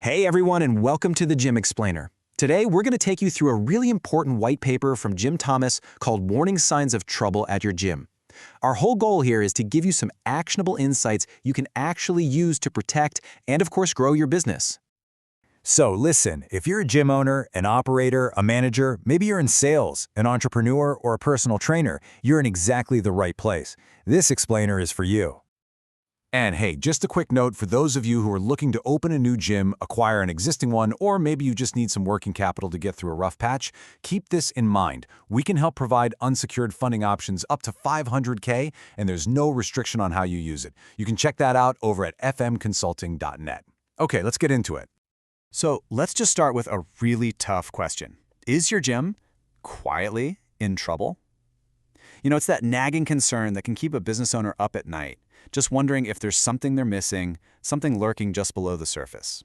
Hey everyone, and welcome to the Gym Explainer. Today we're going to take you through a really important white paper from jthomas called Warning Signs of Trouble at Your Gym. Our whole goal here is to give you some actionable insights you can actually use to protect and of course grow your business. So listen, if you're a gym owner, an operator, a manager, maybe you're in sales, an entrepreneur, or a personal trainer, you're in exactly the right place. This explainer is for you. And hey, just a quick note for those of you who are looking to open a new gym, acquire an existing one, or maybe you just need some working capital to get through a rough patch, keep this in mind. We can help provide unsecured funding options up to $500K, and there's no restriction on how you use it. You can check that out over at fmconsulting.net. Okay, let's get into it. So let's just start with a really tough question. Is your gym quietly in trouble? You know, it's that nagging concern that can keep a business owner up at night, just wondering if there's something they're missing, something lurking just below the surface.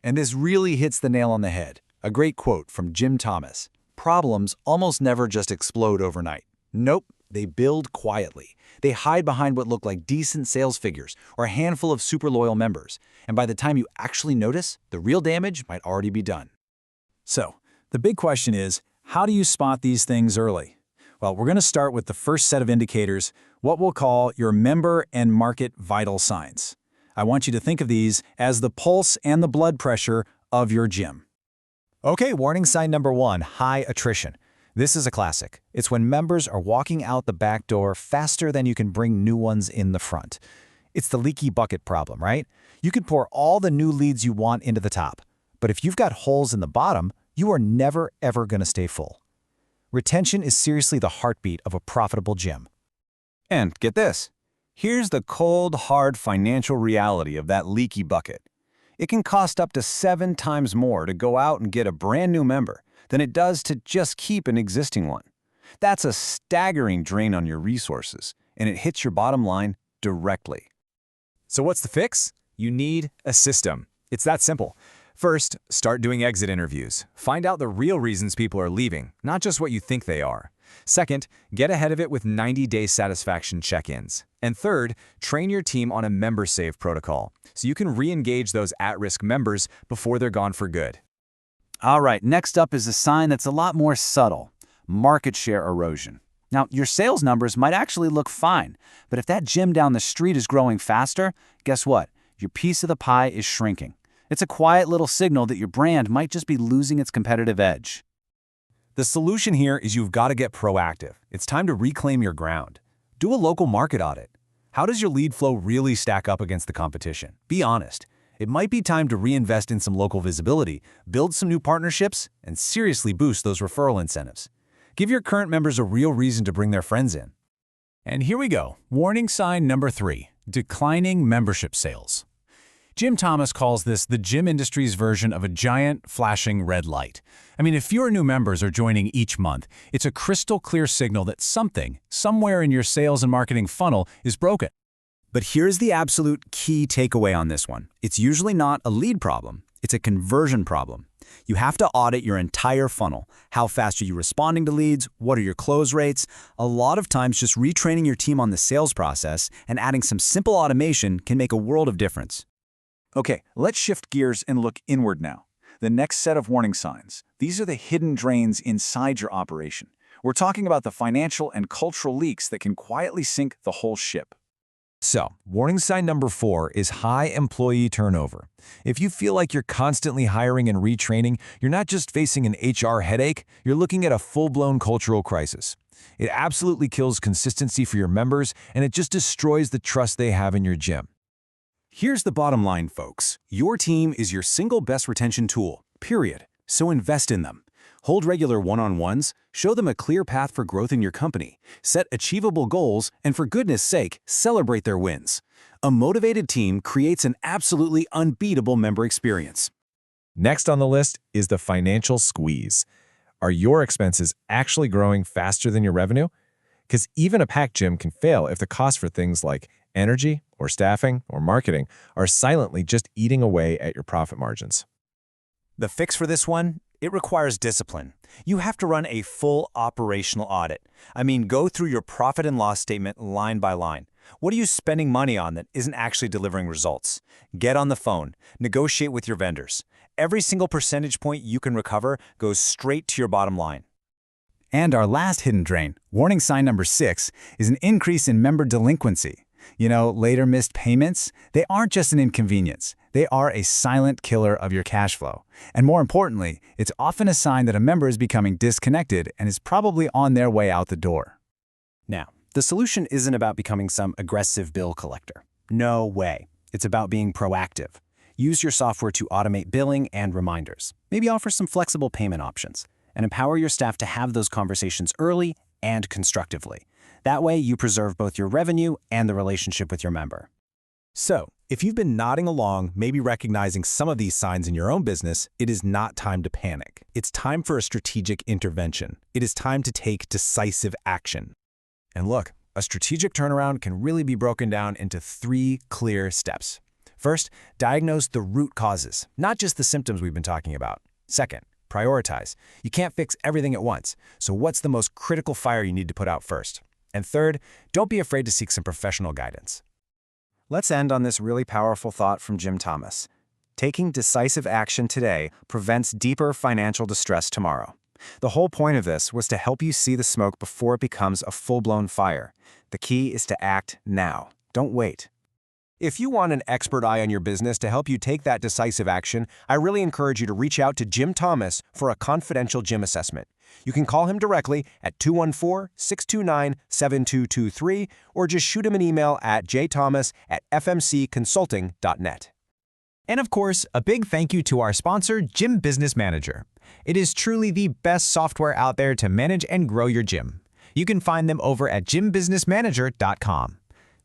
And this really hits the nail on the head. A great quote from jthomas. Problems almost never just explode overnight. Nope, they build quietly. They hide behind what look like decent sales figures or a handful of super loyal members. And by the time you actually notice, the real damage might already be done. So, the big question is, how do you spot these things early? Well, we're going to start with the first set of indicators, what we'll call your member and market vital signs. I want you to think of these as the pulse and the blood pressure of your gym. Okay, warning sign number 1, high attrition. This is a classic. It's when members are walking out the back door faster than you can bring new ones in the front. It's the leaky bucket problem, right? You can pour all the new leads you want into the top, but if you've got holes in the bottom, you are never ever going to stay full. Retention is seriously the heartbeat of a profitable gym. And get this, here's the cold, hard financial reality of that leaky bucket. It can cost up to 7 times more to go out and get a brand new member than it does to just keep an existing one. That's a staggering drain on your resources, and it hits your bottom line directly. So what's the fix? You need a system. It's that simple. First, start doing exit interviews. Find out the real reasons people are leaving, not just what you think they are. Second, get ahead of it with 90-day satisfaction check-ins. And third, train your team on a member save protocol, so you can re-engage those at-risk members before they're gone for good. All right, next up is a sign that's a lot more subtle, market share erosion. Now, your sales numbers might actually look fine, but if that gym down the street is growing faster, guess what? Your piece of the pie is shrinking. It's a quiet little signal that your brand might just be losing its competitive edge. The solution here is you've got to get proactive. It's time to reclaim your ground. Do a local market audit. How does your lead flow really stack up against the competition? Be honest. It might be time to reinvest in some local visibility, build some new partnerships, and seriously boost those referral incentives. Give your current members a real reason to bring their friends in. And here we go. Warning sign number 3, declining membership sales. jthomas calls this the gym industry's version of a giant, flashing red light. I mean, if fewer new members are joining each month, it's a crystal clear signal that something, somewhere in your sales and marketing funnel, is broken. But here's the absolute key takeaway on this one. It's usually not a lead problem. It's a conversion problem. You have to audit your entire funnel. How fast are you responding to leads? What are your close rates? A lot of times, just retraining your team on the sales process and adding some simple automation can make a world of difference. Okay, let's shift gears and look inward now. The next set of warning signs. These are the hidden drains inside your operation. We're talking about the financial and cultural leaks that can quietly sink the whole ship. So, warning sign number 4 is high employee turnover. If you feel like you're constantly hiring and retraining, you're not just facing an HR headache, you're looking at a full-blown cultural crisis. It absolutely kills consistency for your members, and it just destroys the trust they have in your gym. Here's the bottom line, folks. Your team is your single best retention tool, period. So invest in them. Hold regular one-on-ones, show them a clear path for growth in your company, set achievable goals, and for goodness sake, celebrate their wins. A motivated team creates an absolutely unbeatable member experience. Next on the list is the financial squeeze. Are your expenses actually growing faster than your revenue? Because even a packed gym can fail if the costs for things like energy, or staffing, or marketing are silently just eating away at your profit margins. The fix for this one? It requires discipline. You have to run a full operational audit. I mean, go through your profit and loss statement line by line. What are you spending money on that isn't actually delivering results? Get on the phone. Negotiate with your vendors. Every single percentage point you can recover goes straight to your bottom line. And our last hidden drain, warning sign number 6, is an increase in member delinquency. Later missed payments, they aren't just an inconvenience. They are a silent killer of your cash flow. And more importantly, it's often a sign that a member is becoming disconnected and is probably on their way out the door. Now, the solution isn't about becoming some aggressive bill collector. No way. It's about being proactive. Use your software to automate billing and reminders. Maybe offer some flexible payment options. And empower your staff to have those conversations early and constructively. That way, you preserve both your revenue and the relationship with your member. So, if you've been nodding along, maybe recognizing some of these signs in your own business, it is not time to panic. It's time for a strategic intervention. It is time to take decisive action. And look, a strategic turnaround can really be broken down into 3 clear steps. First, diagnose the root causes, not just the symptoms we've been talking about. Second, prioritize. You can't fix everything at once, so what's the most critical fire you need to put out first? And third, don't be afraid to seek some professional guidance. Let's end on this really powerful thought from Jim Thomas. Taking decisive action today prevents deeper financial distress tomorrow. The whole point of this was to help you see the smoke before it becomes a full-blown fire. The key is to act now. Don't wait. If you want an expert eye on your business to help you take that decisive action, I really encourage you to reach out to Jim Thomas for a confidential Jim assessment. You can call him directly at 214-629-7223 or just shoot him an email at jthomas@fmcconsulting.net. And of course, a big thank you to our sponsor, Gym Business Manager. It is truly the best software out there to manage and grow your gym. You can find them over at gymbusinessmanager.com.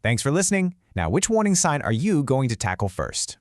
Thanks for listening. Now, which warning sign are you going to tackle first?